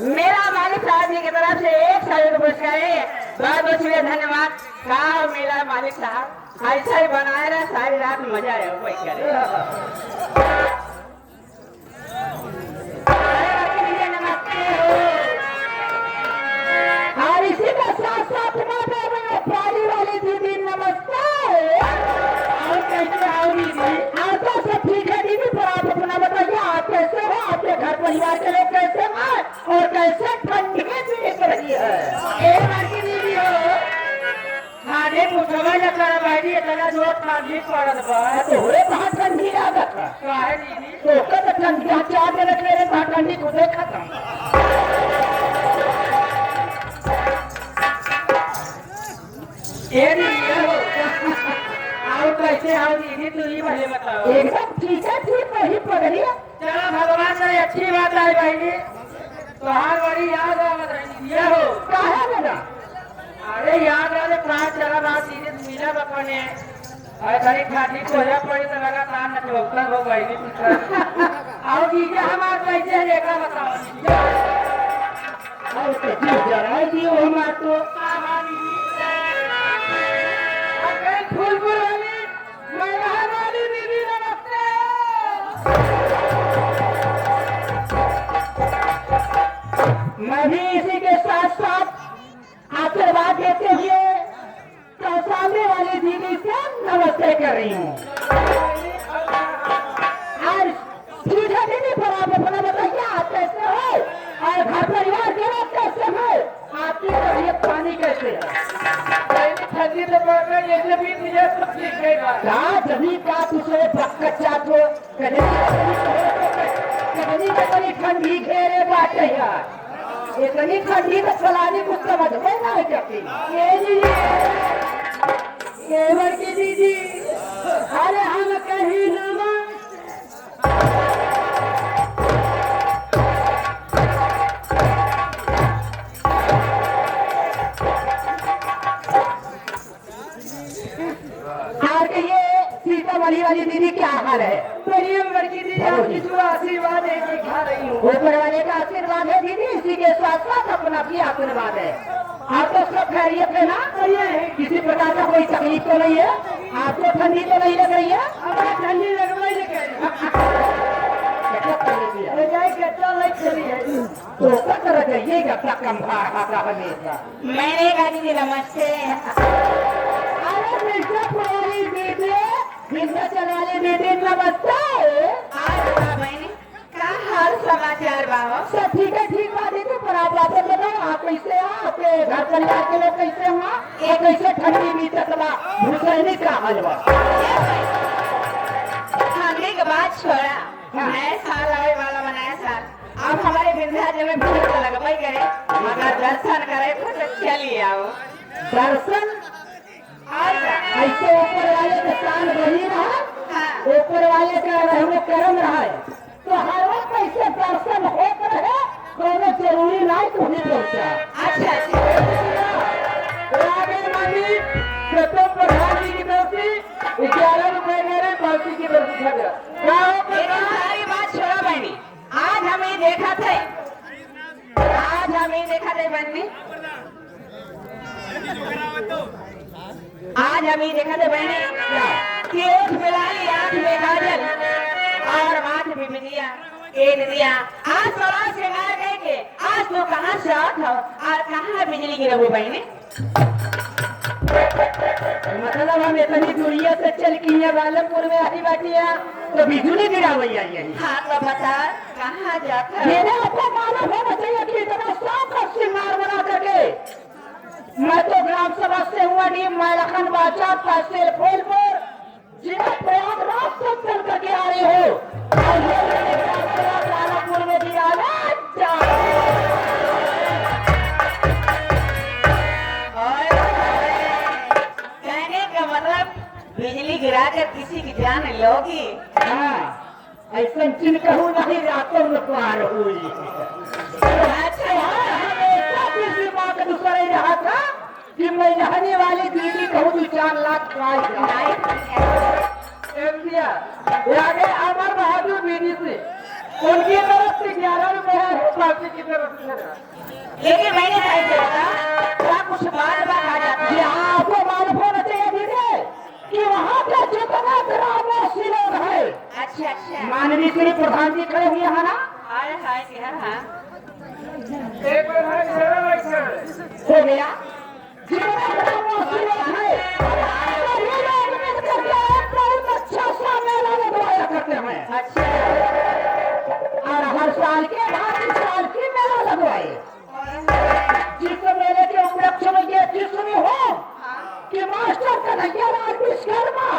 मेरा मालिक साहब जी की तरफ से 1 पुरस्कार है। बहुत बहुत शुक्रिया, धन्यवाद। कहा मेरा मालिक साहब ऐसा ही बनाए रहे, सारी रात मजा आए कोई करे। नमस्ते और इसी का साथ साथ प्यारी वाली दीदी नमस्ते। और कैसे आओ दीदी? आप तो सब ठीक है दीदी, पर आप अपना बताइए, आप कैसे हो? आपके घर परिवार के लोग कैसे हैं और कैसे ठंडी में देख रही है? एक बार की दीदी हो खाने पूछवा न कर भाई, इतना जोर ठंडी पड़त बा तो होरे कहां ठंडी लागत है? काहे दीदी तो कब ठंडी चार दिन रख ले रे, ठंडी को देख खत्म। ए दीदी हो आओ, कैसे आओ दीदी, तू ही भले बताओ। एकदम ठीक है, ठीक वही पगड़ी। चलो भगवान से अच्छी बात आई भाई जी, तोहार बड़ी याद आवत रही ये हो। काहे लगा? अरे याद आ रे, प्राण चला बात दीदी मिला बपने अरे खरी खाटी कोया पड़ी तो लगा तान न चौकता हो भाई जी। आओ दीदी हमार कैसे रेखा बताओ और कैसे जरा दियो हमार तो फूल वाली मैं वाली दीदी रही हूँ। और सीधे दीदी पर आप अपना बताइए आप कैसे हो और घर परिवार के लोग कैसे हो, आपकी तबीयत पानी कैसे है? ठंडी तो बढ़ रही है, जब भी मुझे सब ठीक है का जभी का तुझे कच्चा तो कहीं कहीं ठंडी घेरे बाटे यार, इतनी ठंडी में चलाने कुछ समझ में ना आती। ये दीदी, ये बड़की दीदी, अरे हम कहीं ना सीतामढ़ी वाली दीदी क्या हाल है? मेरी बड़की दीदी आपकी जो आशीर्वाद है मैं खा रही हूँ। ऊपर वाले का आशीर्वाद है दीदी, इसी के साथ साथ अपना भी आशीर्वाद है। आप तो सब खैरियत है ना? किसी प्रकार का कोई तकलीफ तो नहीं है? आपको ठंडी तो नहीं लग रही है? ठंडी लग रही है तो कर रहिएगा कम खाता हमेशा। मैंने कहा दीदी नमस्ते। अरे मिर्जापुर वाली दीदी, विंध्याचल वाली दीदी नमस्ते। मैंने क्या हाल समाचार बाबा? सब ठीक है, ठीक बात दीदी, पर आप वापस बताओ आप कैसे हो, आपके घर परिवार के लोग कैसे हुआ, ये कैसे ठंडी में चकला भूसैनी का हलवा? ठंडी के बाद छोड़ा नया साल आने वाला बनाया साल, अब हमारे विंध्याचल में भीड़ तो लगवाई करे, मगर दर्शन करे तो चलिए आओ। दर्शन ऐसे ऊपर वाले का कान वही रहा, ऊपर वाले का रहमो करम रहा है, तो हर वक्त कैसे दर्शन होते रहे, कोनो जरूरी नहीं तो नहीं पहुंचा। अच्छा अच्छा प्रधान जी की तरफ से 11 रुपए मेरे बाकी की तरफ से लेकिन सारी बात छोड़ो बहनी, आज हमें देखा थे, आज हमें देखा थे बहनी, आज हमें देखा थे बहनी कि ओठ मिलाई आंख में काजल और माथ भी मिलिया केन दिया, आज सोलह श्रृंगार गए के आज तो कहाँ से आठ हो और कहाँ बिजली गिरबू बहनी? मतलब हम इतनी दूरिया से चल के यहाँ बालमपुर में आधी बाटिया तो बिजली गिरा हुई है यही। हाँ तो बता कहाँ जाता है? मेरे आपको मालूम होना चाहिए कि इतना शौक का श्रृंगार बना करके मैं तो ग्राम सभा से हुआ टीम मैलखन बाचा तहसील फूलपुर जिला प्रयागराज से चल करके आ रहे हो और ये मेरे ग्राम सभा बालमपुर में भी आना कहने का मतलब बिजली गिरा कर किसी की जान लोगी? ऐसा चिन्ह कहूँ नहीं रातों में पार हुई। अच्छा हमेशा किसी बात दूसरे रहा था कि मैं रहने वाली दीदी कहूँ तो 4 लाख आगे अमर बहादुर बीडी से उनकी तरफ से 11 रुपए है, बाकी की तरफ से। लेकिन मैंने ऐसे बता क्या कुछ बात आ जाती है? आपको मालूम होना चाहिए दीदी कि वहाँ पे जितना ग्रामवासी लोग है, अच्छा अच्छा माननीय श्री प्रधान जी खड़े हुए हैं ना, हाय हाय क्या हाँ एक बार हो गया जितना ग्रामवासी लोग है सभी लोग मिलकर के एक बहुत अच्छा सा मेला लगवाया करते हैं। अच्छा और हर साल के बाद इस साल की मेला लगवाए, जिस मेले के उपलक्ष्य में ये चीज सुनी हो कि मास्टर कन्हैया लाल विश्वकर्मा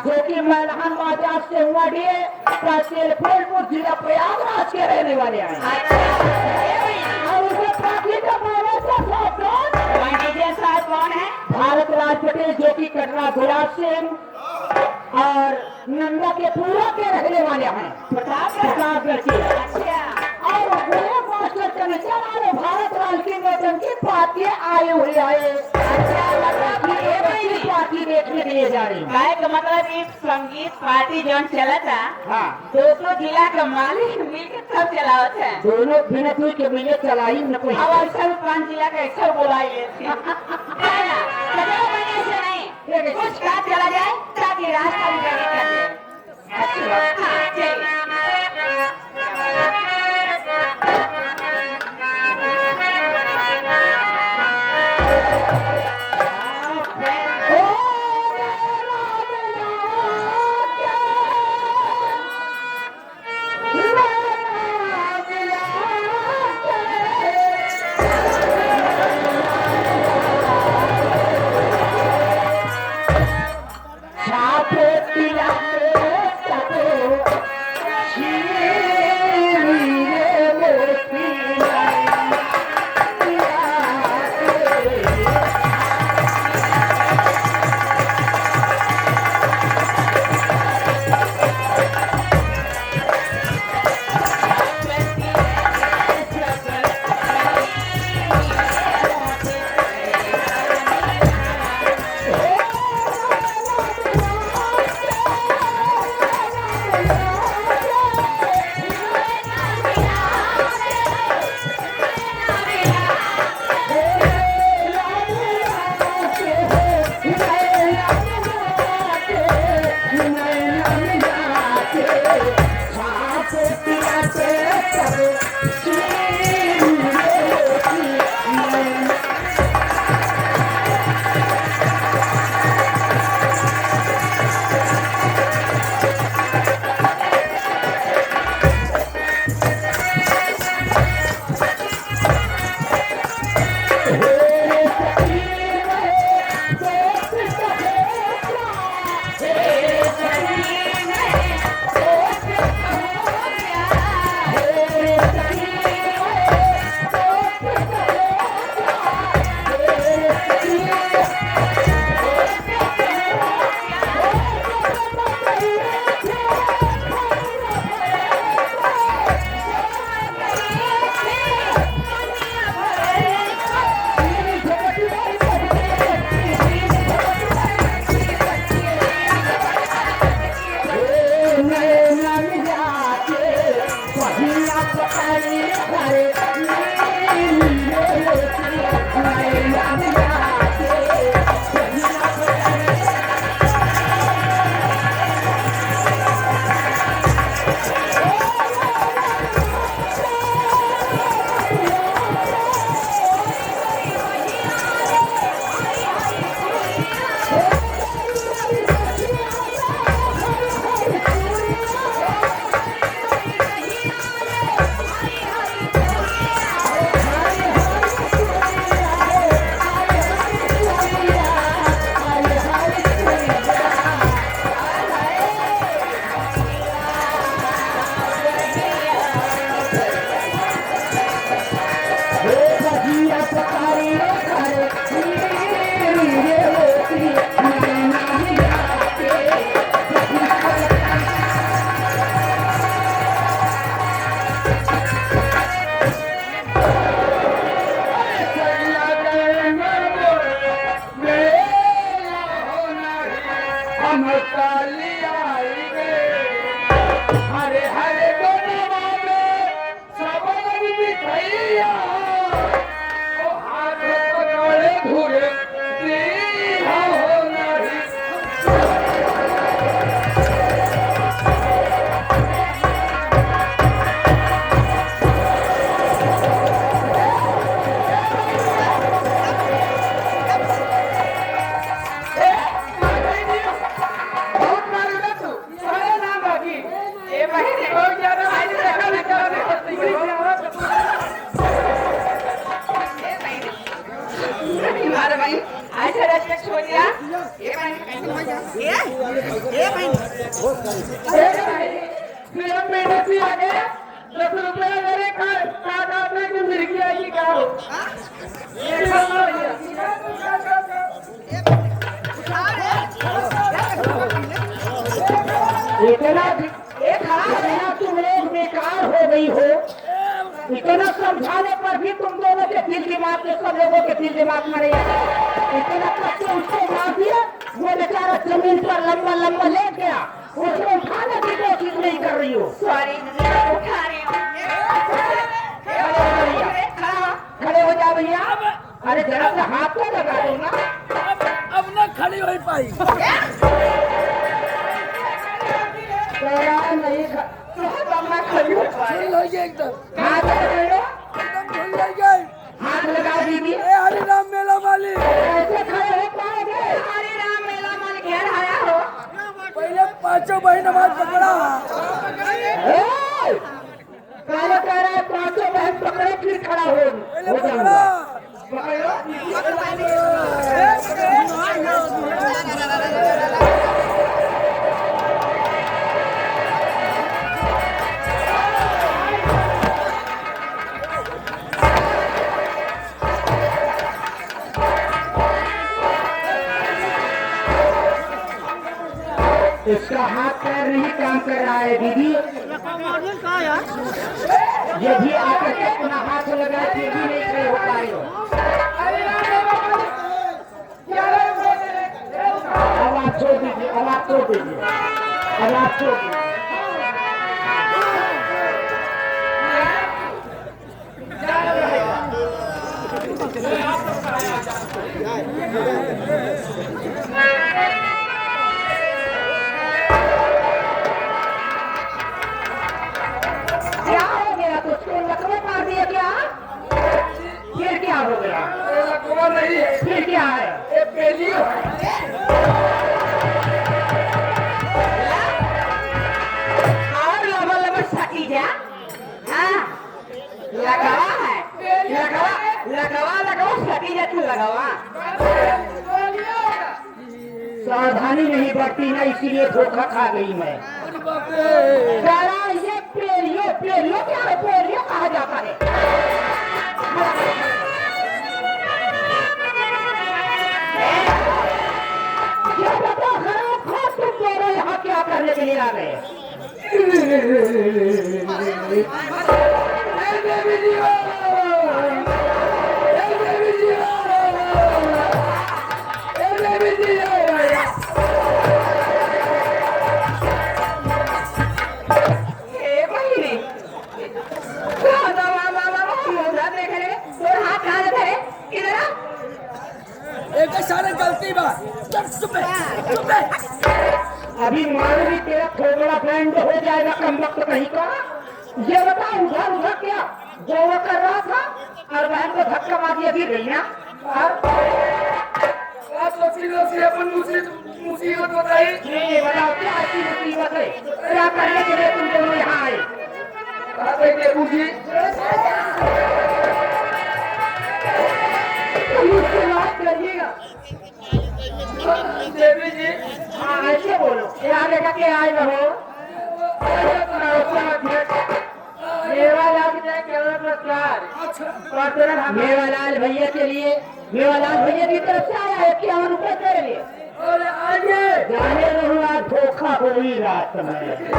जो कि मैलहन बाजार से हुआ दिए तहसील फूलपुर जिला प्रयागराज के रहने वाले हैं और उसे पार्टी का साथ कौन है? भारत राज पटेल जो कि कटरा गुलाब सिंह और नंदा के पूरा के रहने वाले हैं प्रतापगढ़ के। अच्छा और पूरे मास्टर कन्हैया लाल भारत राज की नौटंकी की पार्टी आए हुए आए। अच्छा मतलब कि ये ये पार्टी देखने के लिए जा रही है। गाय का मतलब ये संगीत पार्टी जो चला था हाँ, दोनों जिला का मालिक मिलकर सब चलावत है। दोनों बिना तू के मिले चलाई न कोई। अब ऐसा 5 जिला का ऐसा बुलाई लेते हैं। है ना? चलो मैंने ऐसे नहीं कुछ काम चला जाए ताकि रास्ता भी लगे। अच्छा हाँ चलिए ओ राम काली आई गे हरे हरे गोनवा में सबन मिठाइया ओ हाथ पकड़े घूरे दी हो नहीं अरे भाई ऐसे रेस्पेक्ट हो गया ये भाई फिर मेहनत भी आ गया 10 रुपए मेरे काका पे की मिर्गी आई क्या हो ये बोलो इतना तुम लोग बेकार हो गई हो इतना समझाने पर भी तुम दोनों के दिल दिमाग में सब लोगों के दिल दिमाग में नहीं आया इतना करके उसको मार दिया वो बेचारा जमीन पर लंबा लंबा ले गया उसको उठाने की कोशिश नहीं कर रही हो सॉरी उठा रही हूँ खड़े हो जा भैया अरे जरा से हाथ तो लगा दो ना अब ना खड़ी हो पाई नहीं खड़ी हो पाए झूल हो गई एकदम हाथ लगाओ एकदम झूल गई हाथ लगा दीजिए ए हरिराम मेला वाली ऐसे खड़े हो पाओगे हरे राम मेला मन घेर आया हो पहले पांचों बहन नमाज पकड़ा काला कह रहा है पांचों बहन पकड़ो फिर खड़ा हो पहले पकड़ा इसका हाथ पैर नहीं काम कर रहा है दीदी ये भी आकर के अपना हाथ लगाए फिर भी नहीं खड़े हो पा रहे हो आवाज छोड़ दीजिए आवाज छोड़ दीजिए आवाज छोड़ दीजिए क्या हो गया तुझको लकवे मार दिया क्या फिर क्या हो गया लकवा नहीं है फिर क्या है ये पेली है और लबा लबा सटी जा हाँ लगावा है लगावा सटी जा तू लगावा सावधानी नहीं बरती ना इसीलिए धोखा खा गई मैं सारा ये पेरियो क्या है पेरियो कहा जाता है ये बता खराब खा तुम दोनों यहाँ क्या करने के लिए आ गए एक सारे गलती बात चुप अभी मान भी तेरा थोड़ा बैंड हो जाएगा कम वक्त कहीं का ये बता उधर क्या जो वो कर रहा था और बहन को धक्का मार दिया गिर गई ना मुसीबत बताई ये बताओ क्या ऐसी मुसीबत है क्या करने के लिए तुम दोनों यहाँ आए मुझसे बात करिएगा देवी जी हाँ ऐसे बोलो यहाँ लेकर के आए रहो मेवालाल के केवल प्रचार मेवालाल भैया के लिए मेवालाल भैया की तरफ से आया है 51 रुपए तेरे लिए और आगे जाने रहुआ धोखा हुई रात में आगे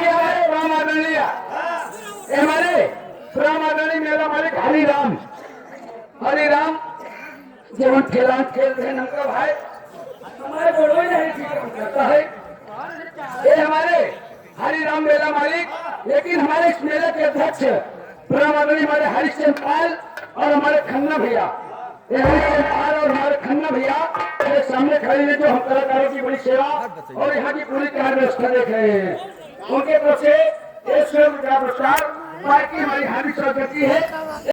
हमारे रामादरणीय हमारे रामादरणी मेरा मालिक हरिराम जब ठेला खेलते हैं नंबर भाई हमारे बड़ों नहीं मालिक, लेकिन हमारे इस मेले के अध्यक्ष प्रधानमंत्री हमारे हरिश्चंद्र पाल और हमारे खन्ना भैया, ये हरिश्चंद्र पाल और हमारे खन्ना भैया मेरे सामने खड़े हैं, जो हम कलाकारों की बड़ी सेवा और यहाँ की पूरी कार्य व्यवस्था देख रहे हैं। उनके तरफ से 100 रुपया पुरस्कार बाकी हमारी हार्दिक स्वागत है।